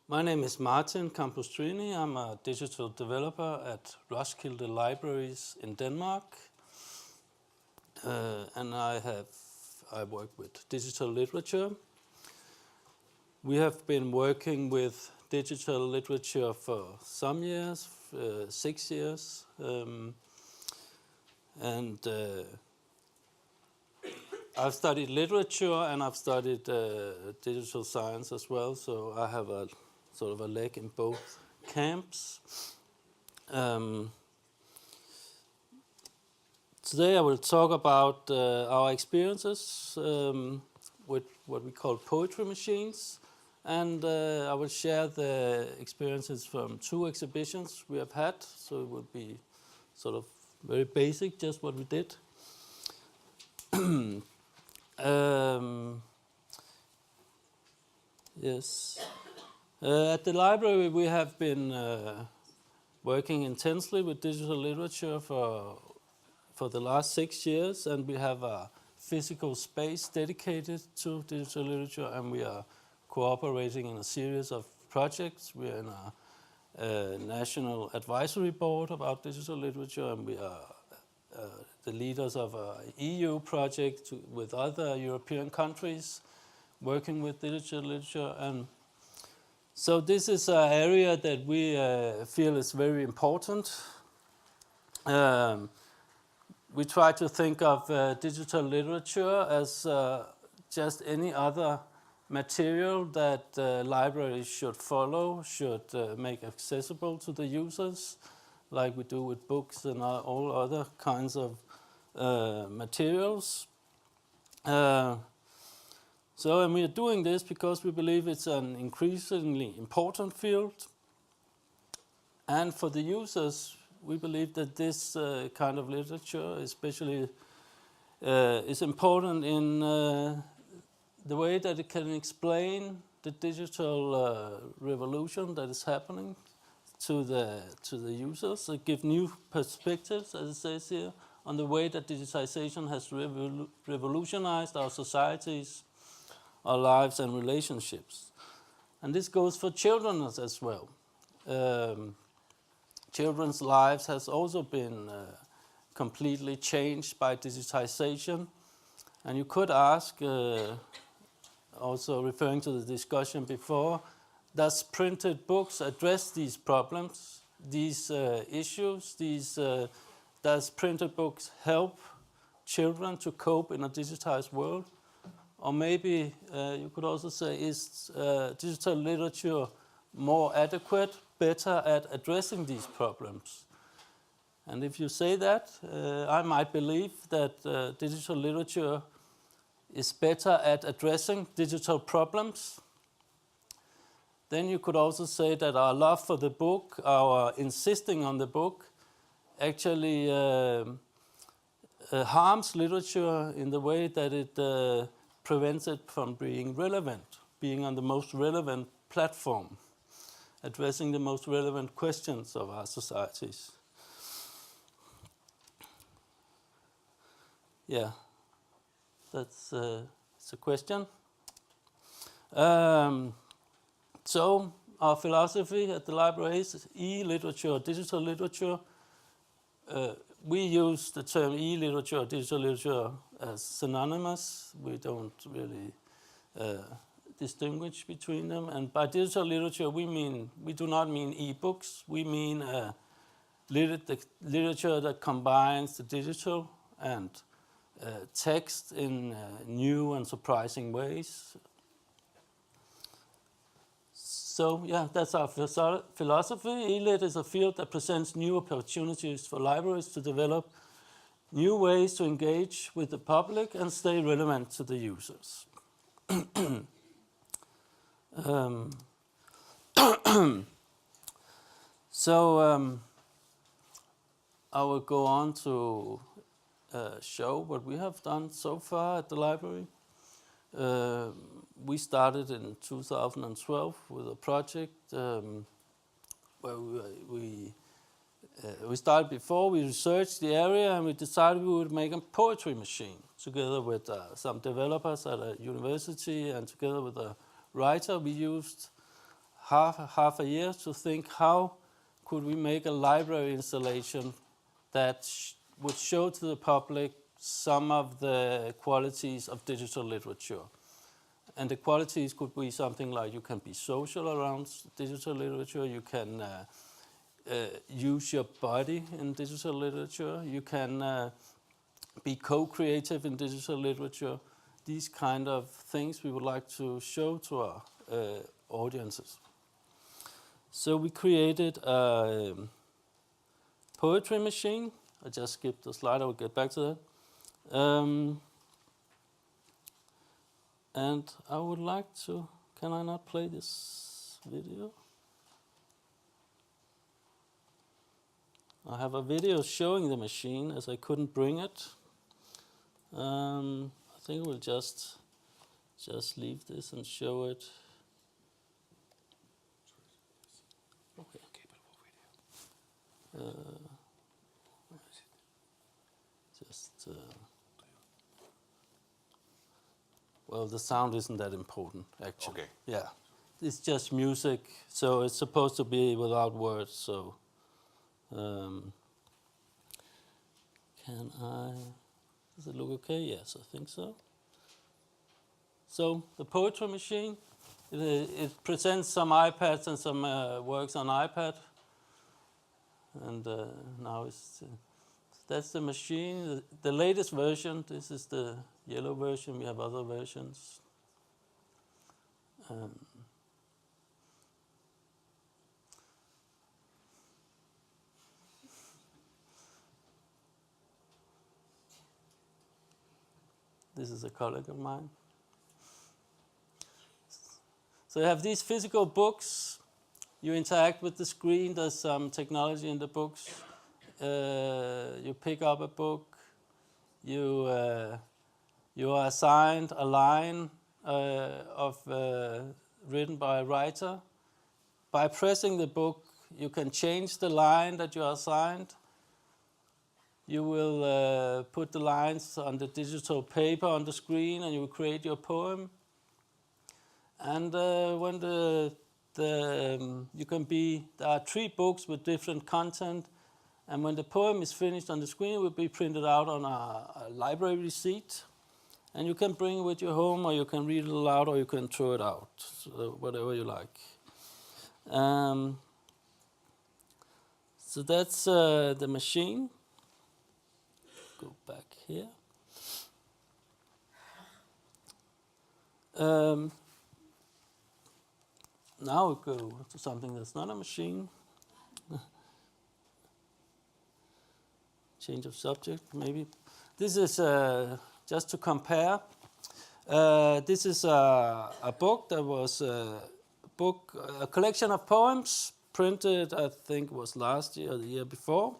My name is Martin Campostrini. I'm a digital developer at Roskilden Libraries in Denmark. And I work with digital literature. We have been working with digital literature for some years, 6 years. I've studied literature and I've studied digital science as well, so I have a sort of a leg in both camps. Today I will talk about our experiences with what we call poetry machines, and I will share the experiences from 2 exhibitions we have had, so it would be sort of very basic, just what we did. Yes. At the library we have been working intensely with digital literature for the last 6 years, and we have a physical space dedicated to digital literature, and we are cooperating in a series of projects. We are in a national advisory board about digital literature, and we are the leaders of an EU project with other European countries working with digital literature. And so this is an area that we feel is very important. We try to think of digital literature as just any other material that libraries should follow, should make accessible to the users, like we do with books and all other kinds of materials. And we are doing this because we believe it's an increasingly important field. And for the users, we believe that this kind of literature especially is important in the way that it can explain the digital revolution that is happening to the users. It gives new perspectives, as it says here, on the way that digitization has revolutionized our societies, our lives and relationships. And this goes for children as well. Children's lives has also been completely changed by digitization. And you could ask, also referring to the discussion before, does printed books address these problems, these issues? Does printed books help children to cope in a digitized world? Or maybe you could also say, is digital literature more adequate, better at addressing these problems? And if you say that, I might believe that digital literature is better at addressing digital problems. Then you could also say that our love for the book, our insisting on the book, actually harms literature in the way that it prevents it from being relevant, being on the most relevant platform, addressing the most relevant questions of our societies. Yeah, that's a question. So our philosophy at the library is e-literature, digital literature. We use the term e-literature, digital literature as synonymous. We don't really distinguish between them. And by digital literature, we do not mean e-books. We mean literature that combines the digital and text in new and surprising ways. So yeah, that's our philosophy. E-lit is a field that presents new opportunities for libraries to develop new ways to engage with the public and stay relevant to the users. I will go on to show what we have done so far at the library. We started in 2012 with a project where we started before. We researched the area and we decided we would make a poetry machine together with some developers at a university, and together with a writer we used half a year to think how could we make a library installation that would show to the public some of the qualities of digital literature. And the qualities could be something like you can be social around digital literature, you can use your body in digital literature, you can be co-creative in digital literature. These kind of things we would like to show to our audiences. So we created a poetry machine. I just skipped the slide, I will get back to that. And I would like to, can I not play this video? I have a video showing the machine as I couldn't bring it. I think we'll just leave this and show it. Okay. Well, the sound isn't that important, actually. Okay. Yeah, it's just music, so it's supposed to be without words. So, can I? Does it look okay? Yes, I think so. So the poetry machine, it presents some iPads and some works on iPad, and now that's the machine. The latest version. This is the yellow version. We have other versions. This is a colleague of mine. So you have these physical books. You interact with the screen. There's some technology in the books. You pick up a book. You are assigned a line written by a writer. By pressing the book, you can change the line that you are assigned. You will put the lines on the digital paper on the screen, and you will create your poem. And when there are 3 books with different content, and when the poem is finished on the screen, it will be printed out on a library receipt, and you can bring it with you home, or you can read it aloud, or you can throw it out, so whatever you like. So that's the machine. Go back here. Now we go to something that's not a machine. Change of subject, maybe. This is just to compare. This is a book that was a collection of poems printed, I think it was last year or the year before.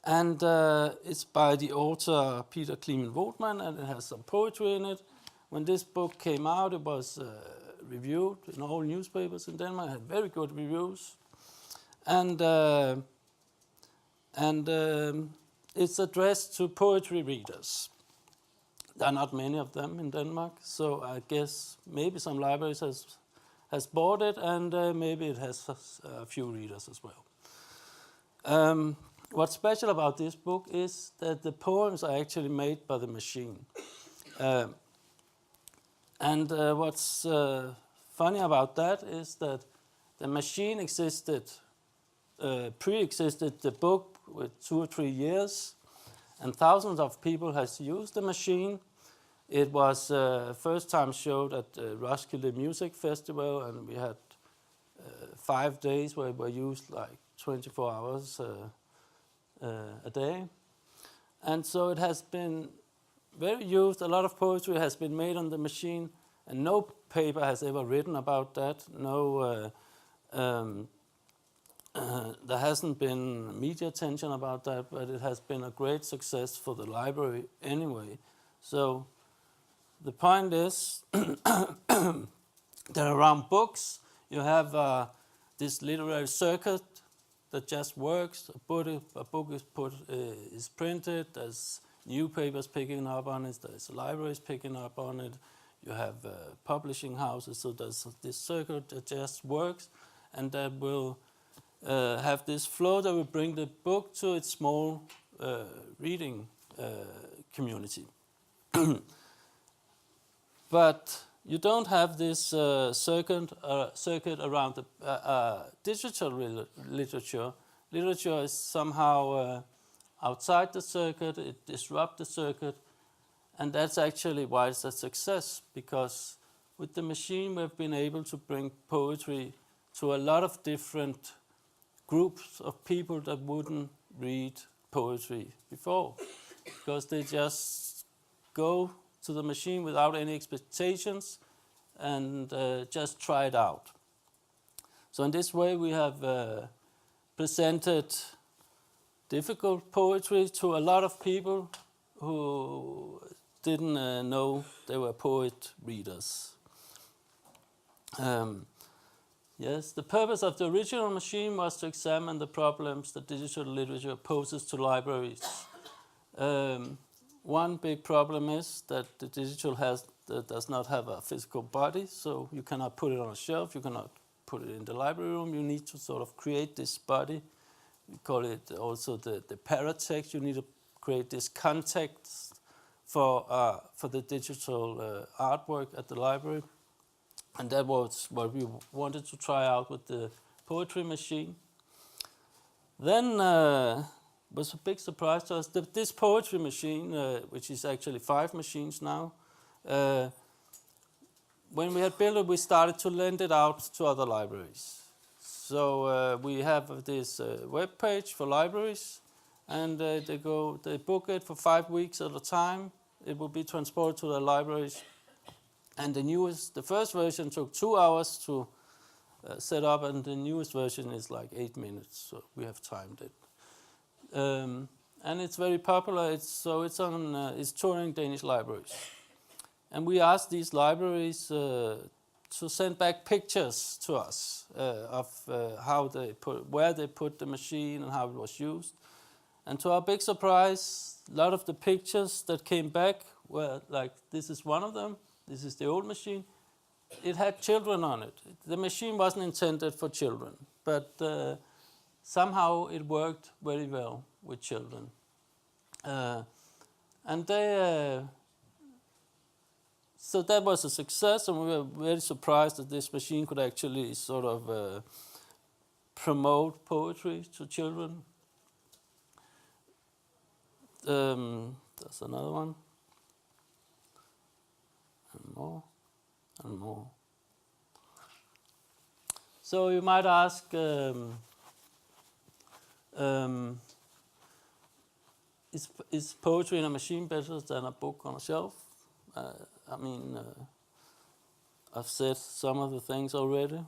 And it's by the author Peter Clement-Woodman, and it has some poetry in it. When this book came out, it was reviewed in all newspapers in Denmark. It had very good reviews. And it's addressed to poetry readers. There are not many of them in Denmark, so I guess maybe some libraries has bought it, and maybe it has a few readers as well. What's special about this book is that the poems are actually made by the machine. What's funny about that is that the machine pre-existed the book with 2 or 3 years, and thousands of people has used the machine. It was first time showed at the Roskilden Music Festival, and we had 5 days where it were used like 24 hours a day. And so it has been very used. A lot of poetry has been made on the machine, and no paper has ever written about that. There hasn't been media attention about that, but it has been a great success for the library anyway. So the point is that around books, you have this literary circuit that just works. A book is printed, there's newspapers picking up on it, there's libraries picking up on it. you have publishing houses, so there's this circuit that just works, and that will have this flow that will bring the book to its small reading community. But you don't have this circuit around the digital literature. Literature is somehow outside the circuit, it disrupts the circuit, and that's actually why it's a success, because with the machine we've been able to bring poetry to a lot of different groups of people that wouldn't read poetry before, because they just go to the machine without any expectations and just try it out. So in this way we have presented difficult poetry to a lot of people who didn't know they were poet readers. Yes, the purpose of the original machine was to examine the problems that digital literature poses to libraries. One big problem is that the digital does not have a physical body, so you cannot put it on a shelf, you cannot put it in the library room, you need to sort of create this body. We call it also the paratext. You need to create this context for the digital artwork at the library. And that was what we wanted to try out with the poetry machine. Then was a big surprise to us that this poetry machine, which is actually 5 machines now, when we had built it, we started to lend it out to other libraries. So we have this web page for libraries, and they book it for 5 weeks at a time. It will be transported to the libraries. And the first version took 2 hours to set up, and the newest version is like 8 minutes, so we have timed it. And it's very popular. It's touring Danish libraries. And we asked these libraries to send back pictures to us of where they put the machine and how it was used. And to our big surprise, a lot of the pictures that came back were like, this is one of them. This is the old machine. It had children on it. The machine wasn't intended for children, but somehow it worked very well with children. So that was a success, and we were very surprised that this machine could actually sort of promote poetry to children. There's another one. And more, and more. So you might ask, is poetry in a machine better than a book on a shelf? I've said some of the things already.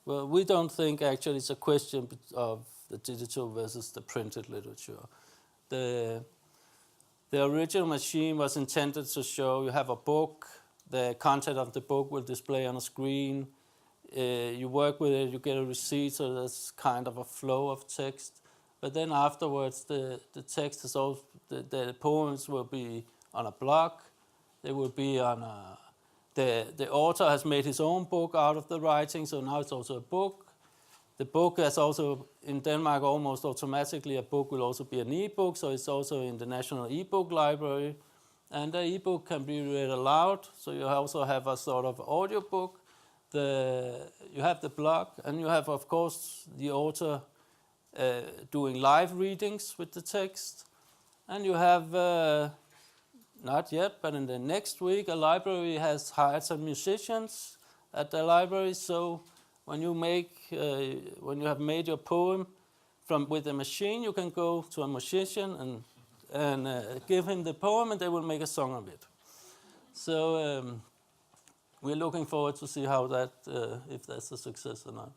Well, we don't think actually it's a question of the digital versus the printed literature. The original machine was intended to show you have a book, the content of the book will display on a screen, you work with it, you get a receipt, so there's kind of a flow of text. But then afterwards, the text is also, the poems will be on a block, they will be on the author has made his own book out of the writing, so now it's also a book. The book is also, in Denmark, almost automatically a book will also be an e-book, so it's also in the National E-book Library. And the e-book can be read aloud, so you also have a sort of audio book. You have the blog, and you have, of course, the author doing live readings with the text. And you have, not yet, but in the next week, a library has hired some musicians at the library, so when you have made your poem with a machine, you can go to a musician and give him the poem, and they will make a song of it. So we're looking forward to see how that, if that's a success or not.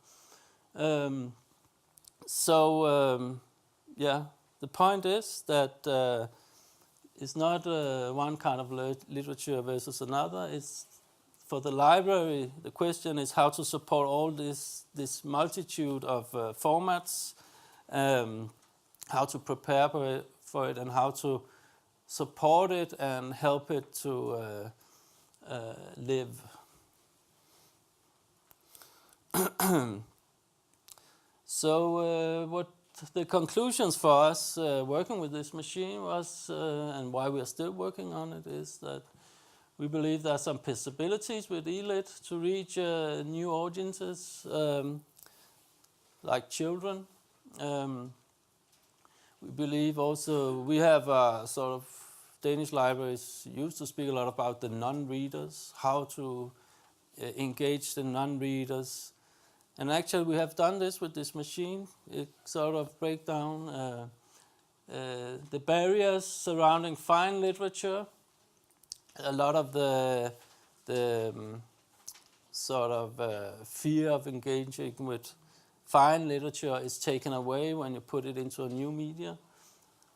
The point is that it's not one kind of literature versus another. It's for the library, the question is how to support all this multitude of formats, how to prepare for it, and how to support it and help it to live. So what the conclusions for us working with this machine was, and why we are still working on it, is that we believe there are some possibilities with e-lit to reach new audiences, like children. We believe also we have sort of Danish libraries used to speak a lot about the non-readers, how to engage the non-readers. And actually we have done this with this machine. It sort of breaks down the barriers surrounding fine literature. A lot of the sort of fear of engaging with fine literature is taken away when you put it into a new media.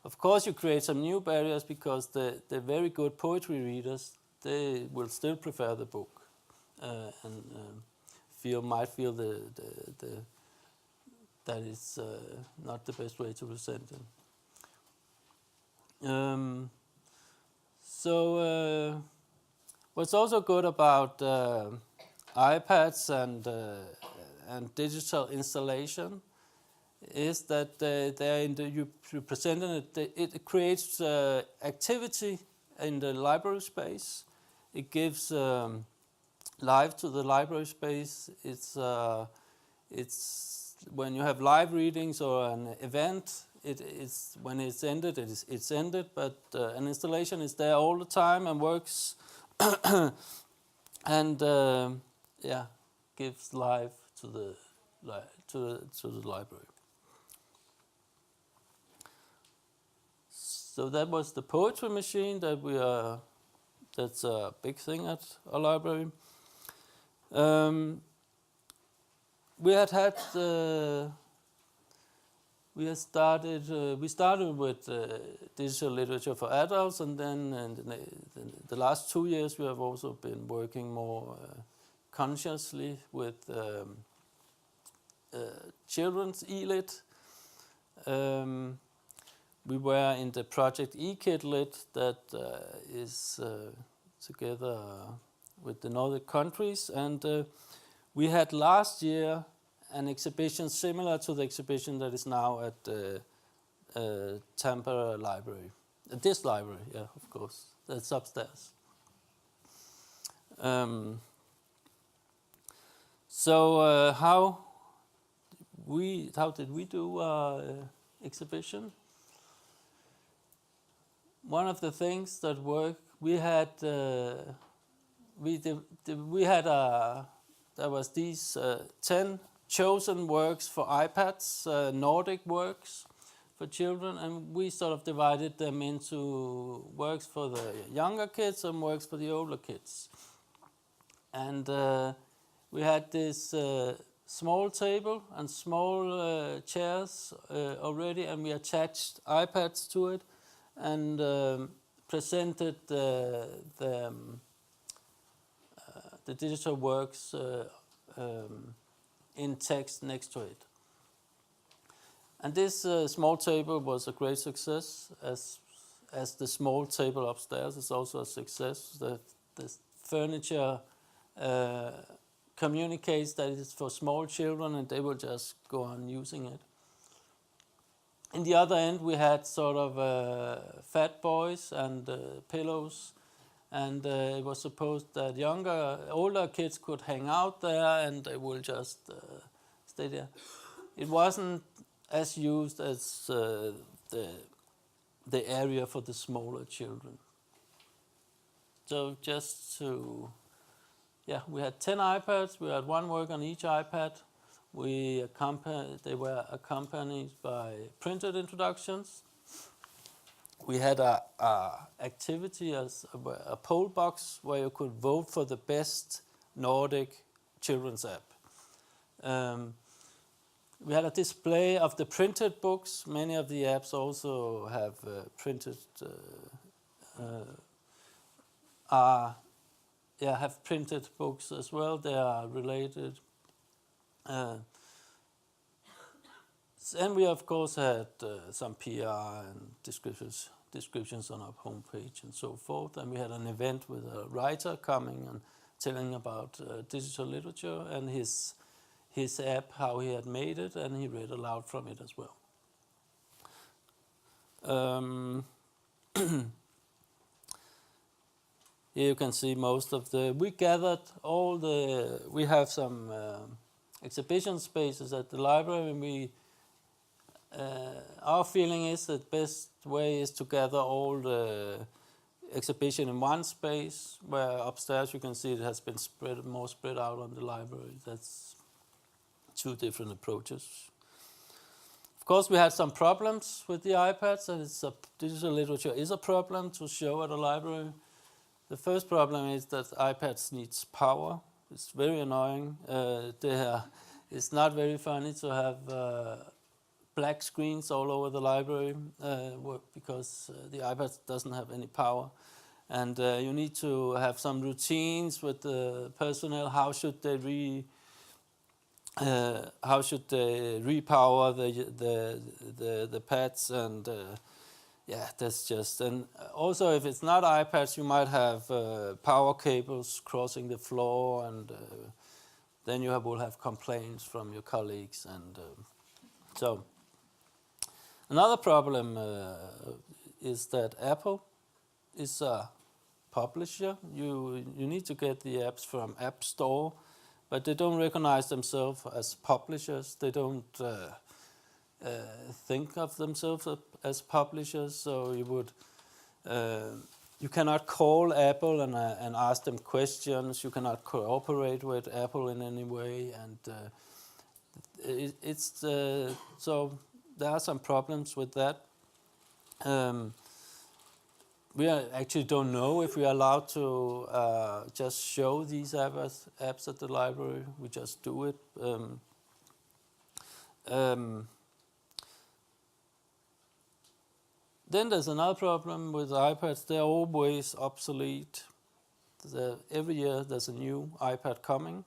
Of course you create some new barriers because the very good poetry readers, they will still prefer the book and might feel that it's not the best way to present them. So what's also good about iPads and digital installation is that you presented it creates activity in the library space. It gives life to the library space. It's when you have live readings or an event, it's when it's ended, it's ended. But an installation is there all the time and works, and gives life to the library. So that was the poetry machine that that's a big thing at our library. We started with digital literature for adults, and then in the last 2 years we have also been working more consciously with children's e-lit. We were in the project e-Lit that is together with the Nordic countries, and we had last year an exhibition similar to the exhibition that is now at Tampere Library. This library, yeah, of course, that's upstairs. So how did we do our exhibition? One of the things that worked, there was these 10 chosen works for iPads, Nordic works for children, and we sort of divided them into works for the younger kids and works for the older kids. And we had this small table and small chairs already, and we attached iPads to it and presented the digital works in text next to it. And this small table was a great success, as the small table upstairs is also a success. The furniture communicates that it's for small children and they will just go on using it. In the other end we had sort of fat boys and pillows, and it was supposed that older kids could hang out there and they will just stay there. It wasn't as used as the area for the smaller children. So we had 10 iPads, we had one work on each iPad. They were accompanied by printed introductions. We had a activity as a poll box where you could vote for the best Nordic children's app. We had a display of the printed books. Many of the apps also have printed books as well. They are related. And we of course had some PR and descriptions descriptions on our homepage and so forth. And we had an event with a writer coming and telling about digital literature and his app, how he had made it, and he read aloud from it as well. Here you can see most of we gathered we have some exhibition spaces at the library, and our feeling is that the best way is to gather all the exhibition in one space, where upstairs you can see it has been more spread out on the library. That's two different approaches. Of course, we had some problems with the iPads, and digital literature is a problem to show at a library. The first problem is that iPads needs power. It's very annoying. It's not very funny to have black screens all over the library because the iPad doesn't have any power. And you need to have some routines with the personnel. How should they repower the pads? And that's just. And also, if it's not iPads, you might have power cables crossing the floor, and then you will have complaints from your colleagues. And so another problem is that Apple is a publisher. You need to get the apps from App Store, but they don't recognize themselves as publishers. They don't think of themselves as publishers. So you cannot call Apple and ask them questions. You cannot cooperate with Apple in any way, and so there are some problems with that. We actually don't know if we are allowed to just show these apps at the library. We just do it. Then there's another problem with iPads. They're always obsolete. Every year there's a new iPad coming.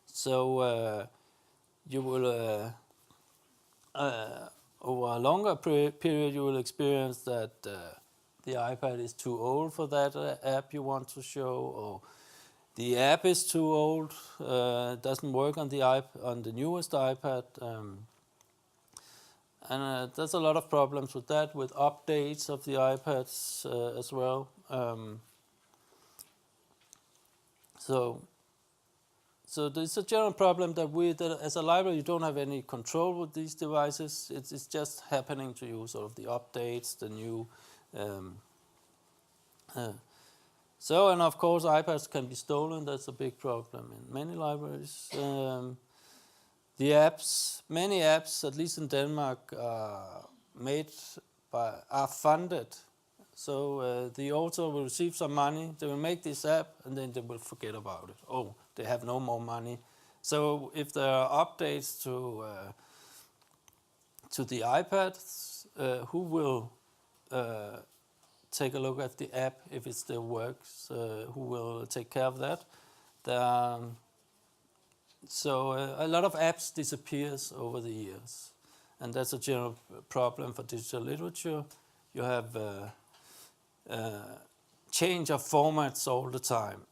So you will, over a longer period, you will experience that the iPad is too old for that app you want to show, or the app is too old, doesn't work on the newest iPad. And there's a lot of problems with that, with updates of the iPads as well. So there's a general problem that as a library you don't have any control with these devices. It's just happening to you, sort of the updates, the new. And of course iPads can be stolen. That's a big problem in many libraries. Many apps, at least in Denmark, are funded. So the author will receive some money, they will make this app, and then they will forget about it. Oh, they have no more money. So if there are updates to the iPads, who will take a look at the app if it still works? Who will take care of that? So a lot of apps disappears over the years, and that's a general problem for digital literature. You have change of formats all the time.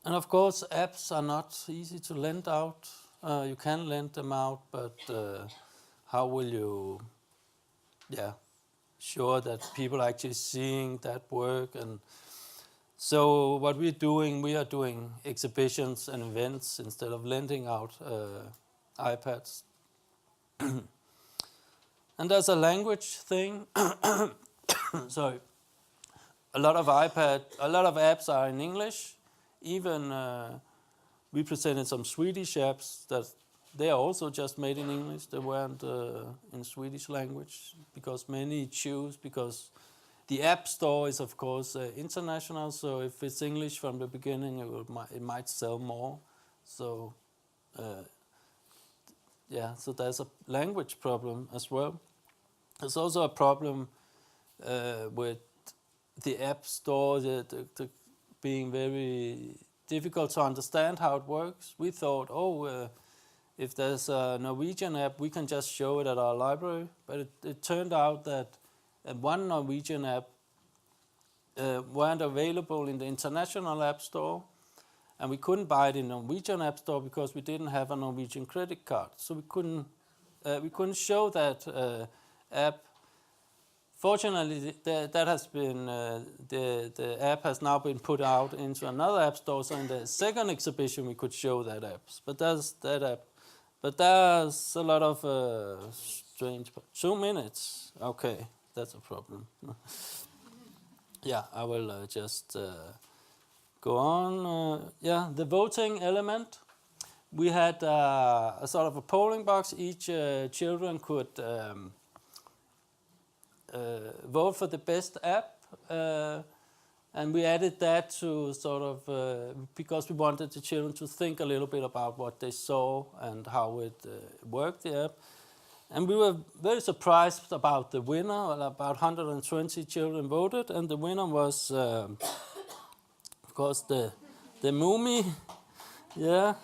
And of course, apps are not easy to lend out. You can lend them out, but how will you sure that people are actually seeing that work? And so what we are doing exhibitions and events instead of lending out iPads. And there's a language thing. Sorry. A lot of apps are in English. Even we presented some Swedish apps that they are also just made in English. They weren't in Swedish language because the App Store is of course international. So if it's English from the beginning, it might sell more. So so there's a language problem as well. There's also a problem with the App Store the being very difficult to understand how it works. We thought, if there's a Norwegian app, we can just show it at our library. But it turned out that one Norwegian app weren't available in the international app store, and we couldn't buy it in the Norwegian app store because we didn't have a Norwegian credit card. So we couldn't show that app. Fortunately, that has been the app has now been put out into another app store. So in the second exhibition, we could show that app. But there's that app. But there's a lot of strange. 2 minutes. Okay, that's a problem. Yeah, I will just go on. Yeah, the voting element. We had a sort of a polling box. Each children could vote for the best app, and we added that to sort of because we wanted the children to think a little bit about what they saw and how it worked, the app. And we were very surprised about the winner. Well, about 120 children voted, and the winner was, of course, the Mummy. Yeah,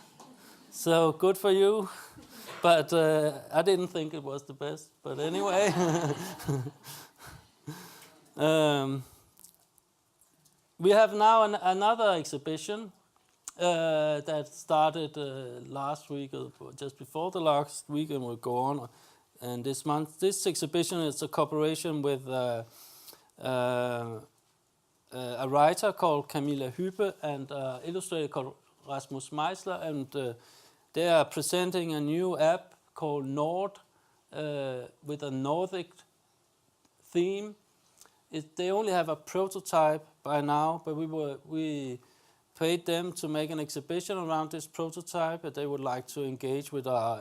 so good for you. But I didn't think it was the best. But anyway, we have now another exhibition that started last week, or just before the last week, and will go on. And this month, this exhibition is a cooperation with a writer called Camilla Hyppe and an illustrator called Rasmus Meisler, and they are presenting a new app called Nord with a Nordic theme. They only have a prototype by now, but we paid them to make an exhibition around this prototype, and they would like to engage with our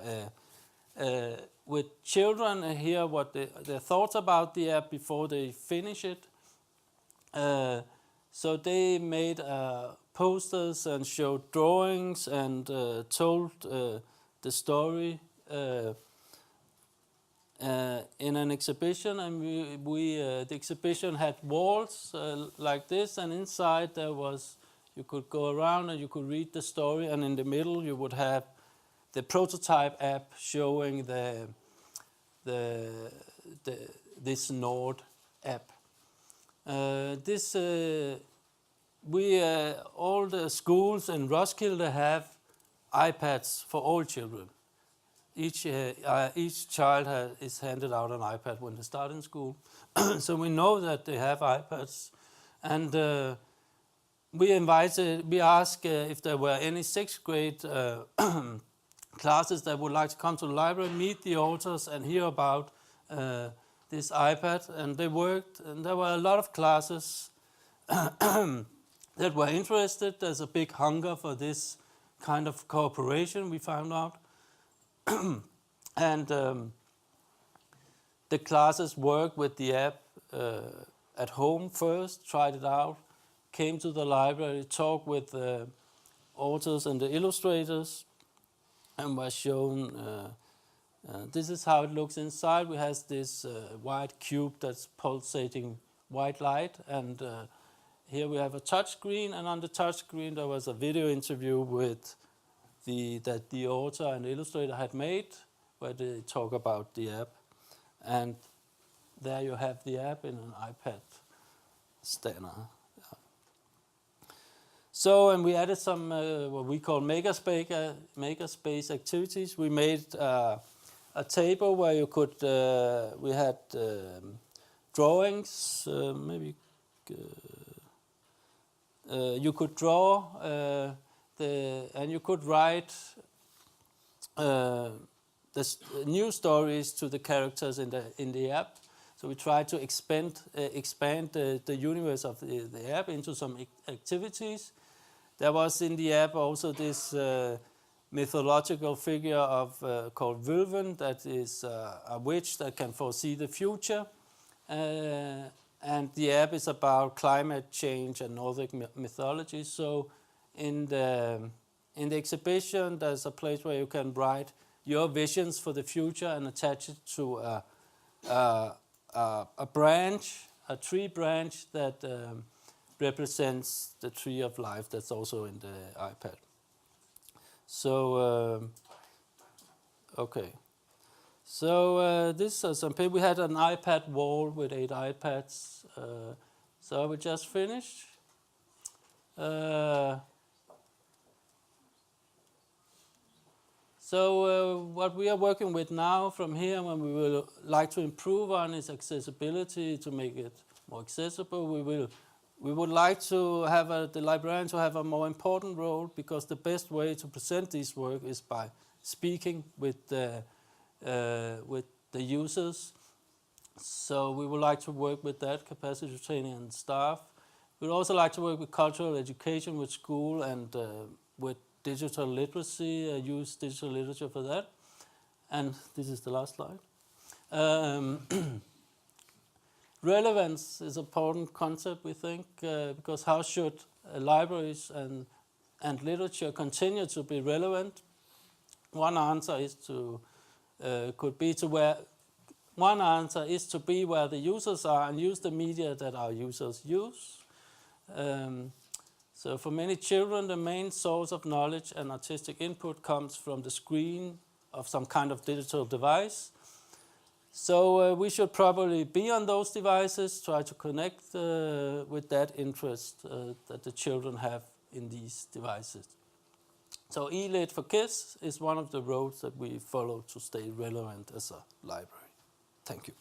with children and hear what their thoughts about the app before they finish it. So they made posters and showed drawings and told the story in an exhibition. And the exhibition had walls like this, and inside there was, you could go around and you could read the story, and in the middle you would have the prototype app showing this Nord app. All the schools in Roskilden have iPads for all children. Each child is handed out an iPad when they start in school. So we know that they have iPads, and we asked if there were any 6th grade classes that would like to come to the library, meet the authors, and hear about this iPad. And they worked, and there were a lot of classes that were interested. There's a big hunger for this kind of cooperation, we found out. And the classes worked with the app at home first, tried it out, came to the library, talked with the authors and the illustrators, and was shown, this is how it looks inside. We have this white cube that's pulsating white light, and here we have a touch screen, and on the touch screen there was a video interview with that the author and the illustrator had made, where they talk about the app. And there you have the app in an iPad scanner. So, and we added some what we call makerspace activities. We made a table where you could, we had drawings, you could draw, and you could write new stories to the characters in the app. So we tried to expand the universe of the app into some activities. There was in the app also this mythological figure called Völven, that is a witch that can foresee the future. And the app is about climate change and Nordic mythology. So in the exhibition, there's a place where you can write your visions for the future and attach it to a branch, a tree branch that represents the tree of life that's also in the iPad. So Okay. So this is some we had an iPad wall with 8 iPads. So we just finished. So what we are working with now from here, and we will like to improve on, is accessibility to make it more accessible. We would like to have the librarian to have a more important role, because the best way to present this work is by speaking with the users. So we would like to work with that, capacity training and staff. We'd also like to work with cultural education with school and with digital literacy, use digital literature for that. And this is the last slide. Relevance is an important concept, we think, because how should libraries and literature continue to be relevant? One answer is to be where the users are and use the media that our users use. So for many children, the main source of knowledge and artistic input comes from the screen of some kind of digital device. So we should probably be on those devices, try to connect with that interest that the children have in these devices. So e-lit for kids is one of the roads that we follow to stay relevant as a library. Thank you.